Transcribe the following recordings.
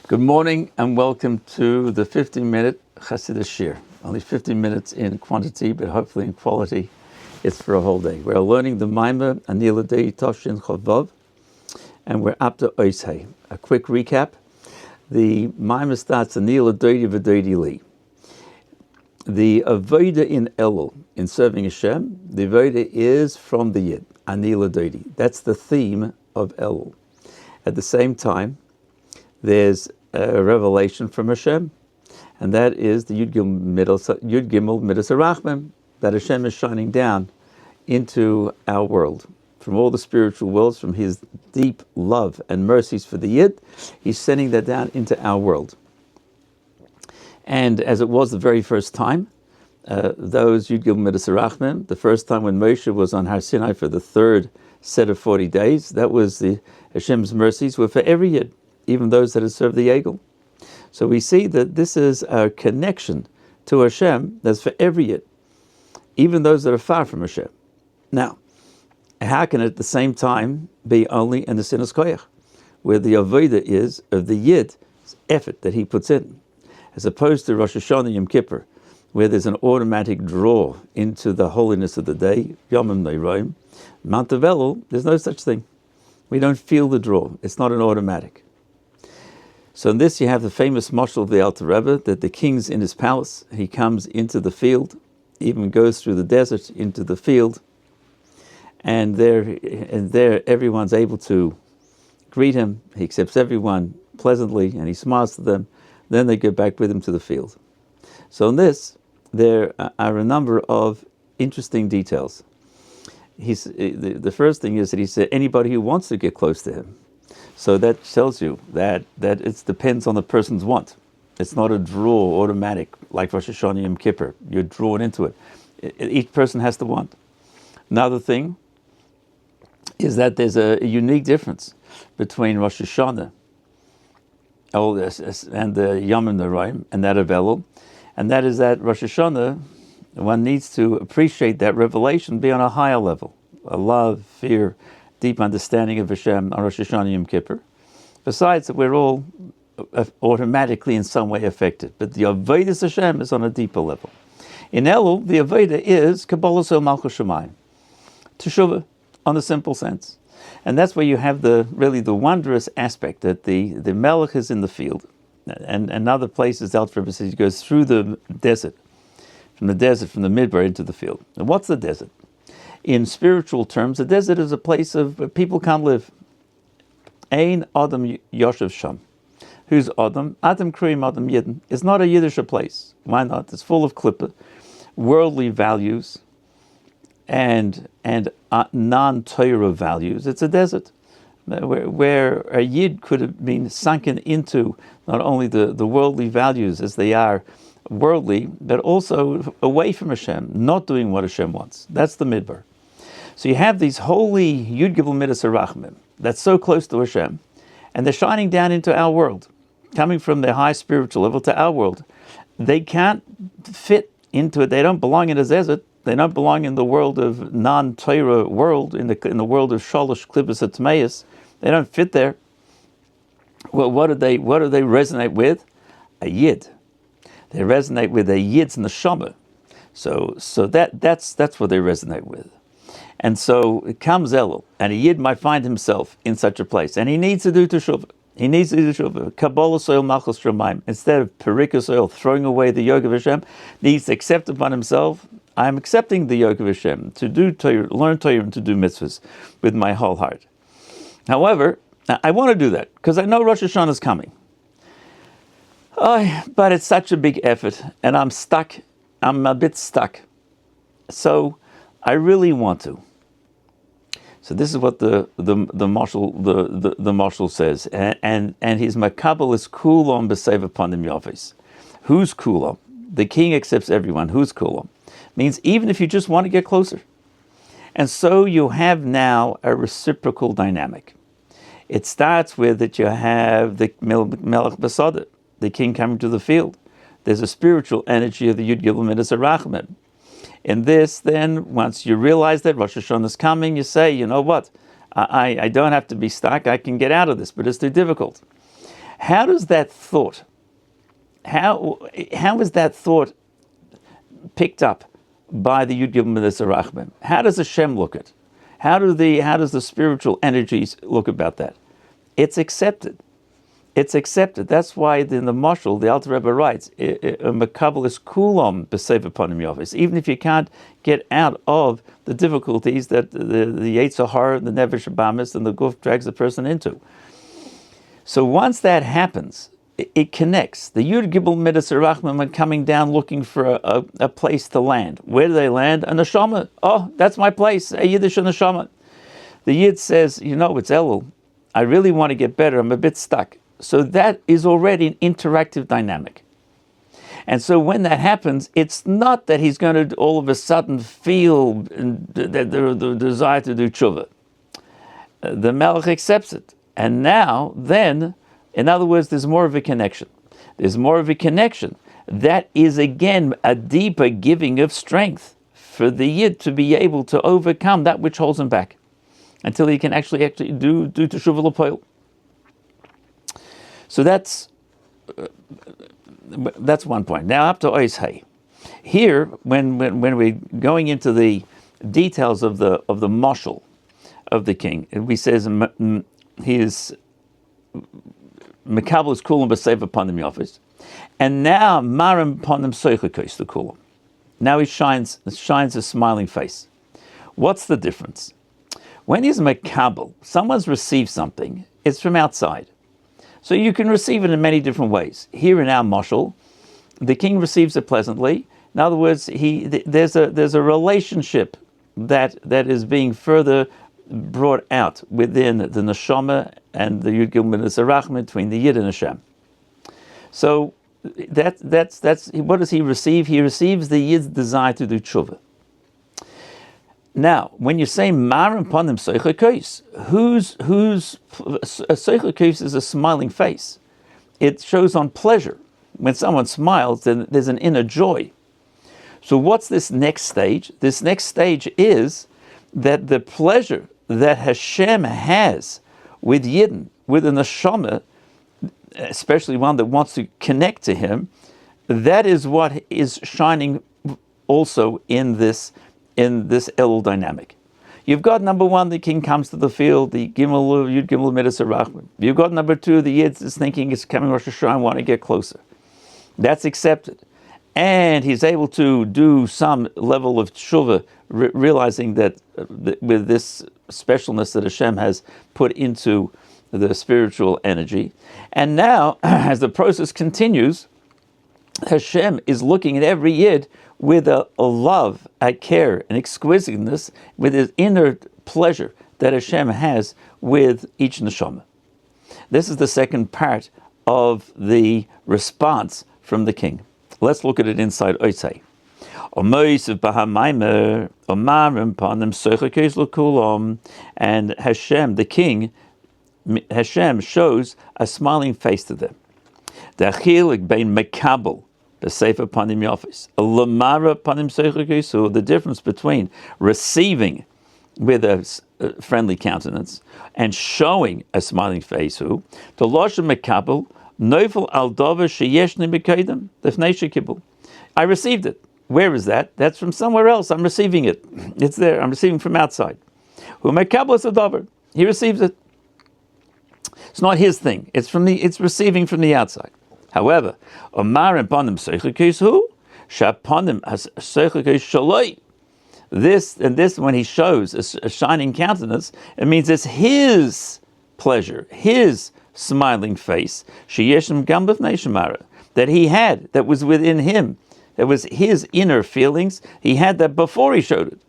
Good morning and welcome to the 15-minute Chassidus Shir. Only 15 minutes in quantity, but hopefully in quality, it's for a whole day. We're learning the Maamarim Anila Dei Toshin Chavav, and we're up to Oishei. A quick recap. The Maamarim starts Anila Dei V'Dei Li. The Avoda in Elul, in serving Hashem, the Avoda is from the Yid, Anila Dei. That's the theme of Elul. At the same time, there's a revelation from Hashem, and that is the Yud Gimel Midas Yerachmiel, that Hashem is shining down into our world. From all the spiritual worlds, from His deep love and mercies for the Yid, He's sending that down into our world. And as it was the very first time, those Yud Gimel Midas Yerachmiel, the first time when Moshe was on Har Sinai for the third set of 40 days, that was the Hashem's mercies were for every Yid, even those that have served the Egel. So we see that this is a connection to Hashem that's for every Yid, even those that are far from Hashem. Now, how can it at the same time be only in the Sinas Koyach, where the Avodah is of the Yid's effort that he puts in, as opposed to Rosh Hashanah Yom Kippur, where there's an automatic draw into the holiness of the day, Yomim Neiroim. Mount of Elul, there's no such thing. We don't feel the draw. It's not an automatic. So in this you have the famous mashal of the Alter Rebbe, that the king's in his palace, he comes into the field, even goes through the desert into the field, and there everyone's able to greet him. He accepts everyone pleasantly and he smiles to them. Then they go back with him to the field. So in this, there are a number of interesting details. The first thing is that he said anybody who wants to get close to him. So that tells you that it depends on the person's want. It's not a draw automatic like Rosh Hashanah Yom Kippur. You're drawn into it. Each person has to want. Another thing is that there's a unique difference between Rosh Hashanah and the Yomim Neiroim and that of Elul, and that is that Rosh Hashanah, one needs to appreciate that revelation, be on a higher level, a love, fear, deep understanding of Hashem on Rosh Hashanah Yom Kippur. Besides that, we're all automatically in some way affected, but the Avodas Hashem is on a deeper level. In Elul, the Avodah is Kabbalah Sol Malchus Shemayim, Teshuvah, on a simple sense. And that's where you have the wondrous aspect that the Melech is in the field, and other places, Alter Rebbe says, he goes through the desert, from the Midbar into the field. And what's the desert? In spiritual terms, the desert is a place where people can't live. Ein Adam Yoshev Sham. Who's Adam? Adam Krim Adam Yidden. It's not a Yiddish place. Why not? It's full of klippah, worldly values, and non-Torah values. It's a desert where a Yid could have been sunken into not only the worldly values as they are worldly, but also away from Hashem, not doing what Hashem wants. That's the Midbar. So you have these holy Yud Gimel Midas Yerachmiel that's so close to Hashem, and they're shining down into our world, coming from their high spiritual level to our world. They can't fit into it. They don't belong in a desert. They don't belong in the world of non-Torah world, in the world of Shalosh Klippos Atmeis. They don't fit there. Well, what do they resonate with? A Yid. They resonate with a Yid's neshama. So that's what they resonate with. And so it comes Elul, and a Yid might find himself in such a place, and he needs to do teshuvah. He needs to do teshuvah. Kabbalah Soil Malchus Shemayim. Instead of perikus oil, throwing away the yoke of Hashem, needs to accept upon himself, I am accepting the yoke of Hashem, to do Torah, learn Torah, and to do mitzvahs with my whole heart. However, I want to do that, because I know Rosh Hashanah is coming. But it's such a big effort, and I'm stuck. I'm a bit stuck. So I really want to. So this is what the marshal says, and his makabel is kulon b'seva panim yavis. Who's kulon? The king accepts everyone. Who's kulon? Means even if you just want to get closer. And so you have now a reciprocal dynamic. It starts with that you have the Melech Basada, the king coming to the field. There's a spiritual energy of the Yud Gimel Midas Yerachmiel. In this, then, once you realize that Rosh Hashanah is coming, you say, you know what? I don't have to be stuck. I can get out of this, but it's too difficult. How does that thought, how is that thought picked up by the Yud Gimel Midas Yerachmiel? How does Hashem look at? How does the spiritual energies look about that? It's accepted. It's accepted. That's why in the Mashal, the Alter Rebbe writes, "Makabel is kulam b'sefer panim yofis." Even if you can't get out of the difficulties that the Yetzer Hara, the Nefesh Habamis, and the Guf drags the person into. So once that happens, it connects. The Yud Gimel Midas Yerachmiel when coming down looking for a place to land. Where do they land? A neshama. Oh, that's my place. A Yiddish neshama. The Yid says, it's Elul. I really want to get better. I'm a bit stuck. So that is already an interactive dynamic. And so when that happens, it's not that he's going to all of a sudden feel the desire to do tshuva. The Melech accepts it. And now, then, in other words, there's more of a connection. There's more of a connection. That is, again, a deeper giving of strength for the Yid to be able to overcome that which holds him back until he can actually do Teshuvah L'Poil. So that's one point. Now up to Ois Hay. Here, when we're going into the details of the mashal of the king, we says he is Mekabel is kulam b'seif upon him yofis, and now Maamarim upon him soichakos the kulam. Now he shines a smiling face. What's the difference? When he's Mekabel, someone's received something. It's from outside. So you can receive it in many different ways. Here in our mashal, the king receives it pleasantly. In other words, there's a relationship that is being further brought out within the neshama and the Yud Gimel Midas Yerachmiel between the Yid and Hashem. So that's what does he receive? He receives the Yid's desire to do tshuva. Now, when you say Maamarim Panim Soichakos, whose Soichakos is a smiling face. It shows on pleasure. When someone smiles, then there's an inner joy. So what's this next stage? This next stage is that the pleasure that Hashem has with Yidden, with a neshama, especially one that wants to connect to Him, that is what is shining also in this Elul dynamic. You've got number one, the king comes to the field, the Yud Gimel Midas Yerachmiel. You've got number two, the Yid is thinking it's coming Rosh Hashanah, I want to get closer. That's accepted. And he's able to do some level of tshuva, realizing that with this specialness that Hashem has put into the spiritual energy. And now, as the process continues, Hashem is looking at every Yid with a love, a care, an exquisiteness, with his inner pleasure that Hashem has with each neshama. This is the second part of the response from the king. Let's look at it inside Oisei. And Hashem, the king, Hashem shows a smiling face to them. The sefer panim yofis, lamara panim soichakos. So the difference between receiving with a friendly countenance and showing a smiling face, who to loshem mekabel novel al davar sheyeshni b'kaidem lefnei shekibul. I received it. Where is that? That's from somewhere else. I'm receiving it. It's there. I'm receiving from outside. Who mekabel is a davar. He receives it. It's not his thing. It's receiving from the outside. However, Maamarim panim soichakos hu shapanim has soichakos shaloi. This when he shows a shining countenance, it means it's his pleasure, his smiling face. Sheyeshem gam b'fnei shemara, that he had, that was within him, that was his inner feelings. He had that before he showed it.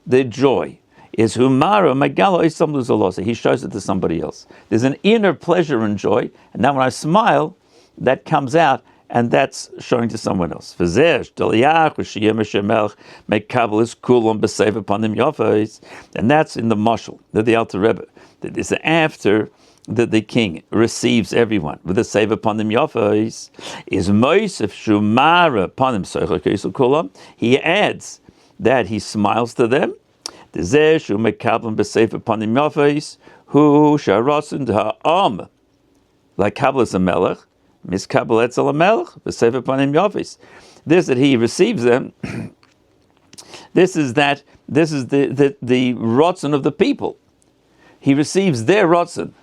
The joy is humara megalo isam luzalosa. He shows it to somebody else. There's an inner pleasure and joy, and now when I smile, that comes out, and that's showing to someone else. And that's in the mashal, the Alter Rebbe, that is after that the king receives everyone with the save upon them yafais, is moisef shumara upon him soichakos kulam. He adds that he smiles to them. The zeh shumekablam b'save upon him yafais, who sharasun ha'am like Kabbalas Melech, Miskabel Etzel Melech, V'Sefer Panim Yofis. This that he receives them. This is the rotzen of the people. He receives their rotzen,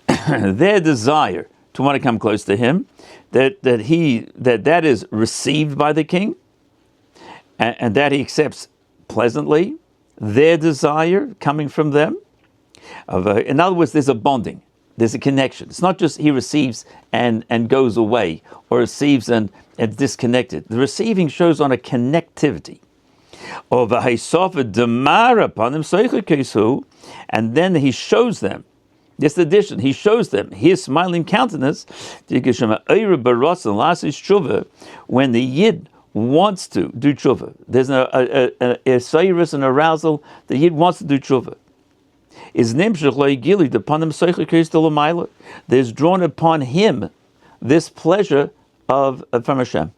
their desire to want to come close to him. That is received by the king, and that he accepts pleasantly. Their desire coming from them. In other words, there's a bonding. There's a connection. It's not just he receives and goes away, or receives and disconnected. The receiving shows on a connectivity. And then he shows them, this addition, he shows them his smiling countenance when the Yid wants to do tshuva. There's a sayrus and arousal, the Yid wants to do tshuva. There's drawn upon him this pleasure from Hashem.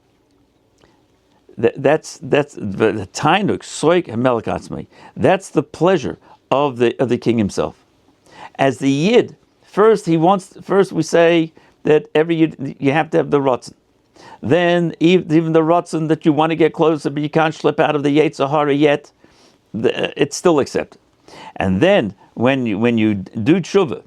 That's the tainuk soik Melukat. That's the pleasure of the king himself. As the Yid, first we say that every Yid you have to have the rotzen. Then even the rotzen that you want to get closer, but you can't slip out of the Yetzer Hara yet, it's still accepted. And then when you do tshuva,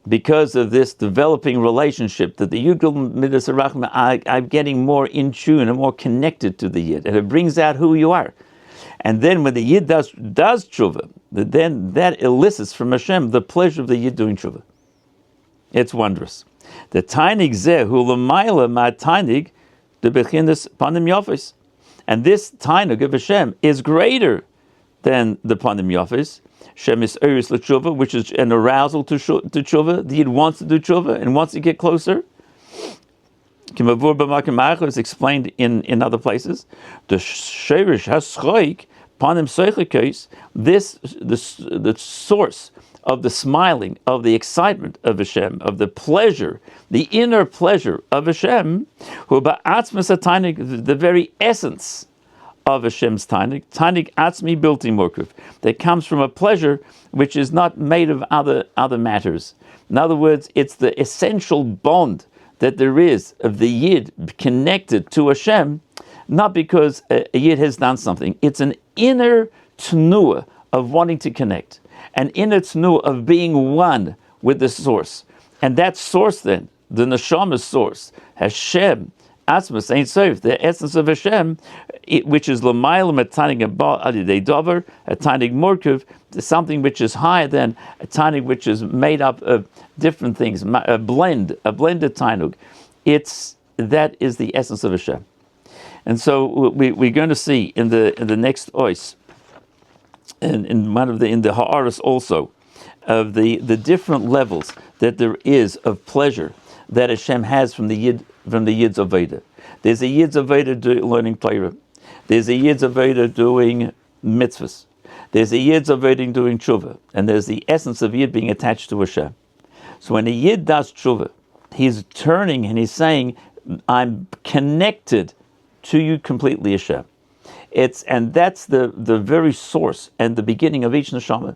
because of this developing relationship, that the Yudgul Midas Yerachmiel are getting more in tune and more connected to the Yid, and it brings out who you are. And then when the Yid does tshuva, then that elicits from Hashem the pleasure of the Yid doing tshuva. It's wondrous. The tainig zeh hu l'mayla ma tainig de bechinas panim yofis, and this tainig of Hashem is greater than the panim yofis. Shem is eris l'tshuva, which is an arousal to tshuva. The Yid wants to do tshuva and wants to get closer. Kimavur b'makim achar is explained in other places. The sherish haschoik panim soichikos. This the source of the smiling, of the excitement of Hashem, of the pleasure, the inner pleasure of Hashem, who ba'atzmas atainik, the very essence of Hashem's tainik atzmi bilti murkav, that comes from a pleasure which is not made of other matters. In other words, it's the essential bond that there is of the Yid connected to Hashem, not because a Yid has done something. It's an inner tnuah of wanting to connect, an inner tnuah of being one with the source. And that source then, the neshama's source, Hashem, Atzmas Ein Sof, the essence of Hashem, which is L'mayla Tanig Adidei Dover, a Tanig Murkav, something which is higher than a Tanig which is made up of different things, a blended Tainug. That is the essence of Hashem. And so we're going to see in the next ois, in the Ha'aras also, of the different levels that there is of pleasure that Hashem has from the Yid's Aveda. There's a Yid's Aveda learning Torah. There's a Yid's Aveda doing mitzvahs. There's a Yid's Aveda doing tshuva. And there's the essence of Yid being attached to Hashem. So when a Yid does tshuva, he's turning and he's saying, I'm connected to you completely, Hashem. And that's the very source and the beginning of each neshama.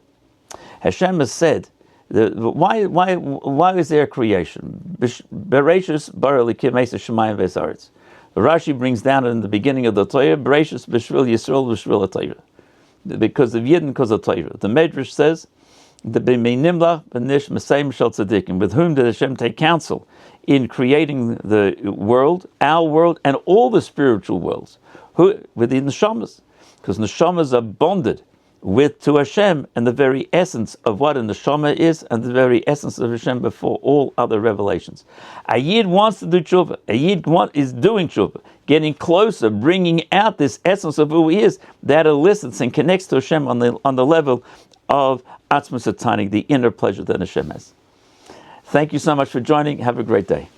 Hashem has said, why is there a creation? Bereshis bara elikim eis hashamayim v'haaretz. Rashi brings down in the beginning of the Torah, Bereshis b'shvil Yisrael b'shvil HaTorah, because of Yid and because of Torah. The Medrash says, the b'meinimla b'nish m'seim shel tzaddikim, with whom did Hashem take counsel in creating the world, our world, and all the spiritual worlds, with the neshamas, because neshamas are bonded to Hashem and the very essence of what a neshama is, and the very essence of Hashem before all other revelations. A Yid wants to do tshuva. A Yid is doing tshuva, getting closer, bringing out this essence of who he is, that elicits and connects to Hashem on the level of Atzmus HaTanig, the inner pleasure that Hashem has. Thank you so much for joining. Have a great day.